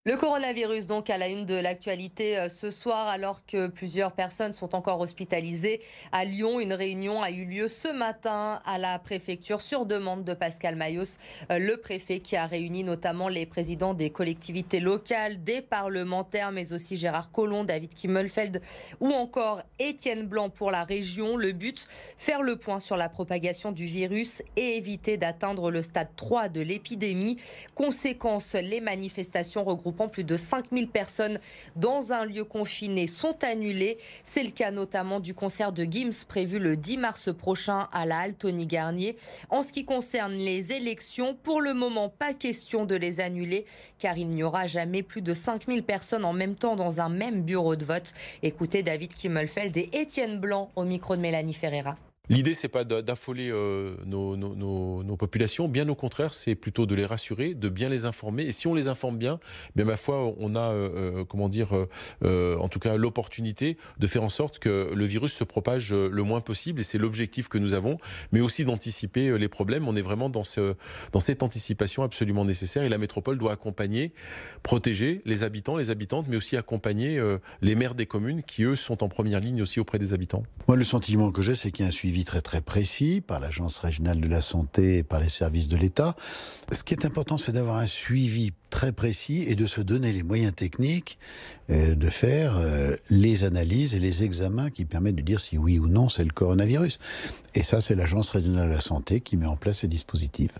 Le coronavirus, donc, à la une de l'actualité ce soir, alors que plusieurs personnes sont encore hospitalisées à Lyon. Une réunion a eu lieu ce matin à la préfecture sur demande de Pascal Mayos, le préfet qui a réuni notamment les présidents des collectivités locales, des parlementaires, mais aussi Gérard Collomb, David Kimmelfeld ou encore Étienne Blanc pour la région. Le but, faire le point sur la propagation du virus et éviter d'atteindre le stade 3 de l'épidémie. Conséquence, les manifestations regroupant plus de 5000 personnes dans un lieu confiné sont annulées. C'est le cas notamment du concert de Gims prévu le 10 mars prochain à la halle Tony Garnier. En ce qui concerne les élections, pour le moment, pas question de les annuler car il n'y aura jamais plus de 5000 personnes en même temps dans un même bureau de vote. Écoutez David Kimmelfeld et Étienne Blanc au micro de Mélanie Ferreira. L'idée, c'est pas d'affoler nos populations, bien au contraire, c'est plutôt de les rassurer, de bien les informer. Et si on les informe bien, ma foi, on a, en tout cas, l'opportunité de faire en sorte que le virus se propage le moins possible. Et c'est l'objectif que nous avons, mais aussi d'anticiper les problèmes. On est vraiment dans cette anticipation absolument nécessaire. Et la métropole doit accompagner, protéger les habitants, les habitantes, mais aussi accompagner les maires des communes qui, eux, sont en première ligne aussi auprès des habitants. Moi, le sentiment que j'ai, c'est qu'il y a un suivi très précis par l'Agence régionale de la santé et par les services de l'État. Ce qui est important, c'est d'avoir un suivi très précis et de se donner les moyens techniques de faire les analyses et les examens qui permettent de dire si oui ou non c'est le coronavirus. Et ça, c'est l'Agence régionale de la santé qui met en place ces dispositifs.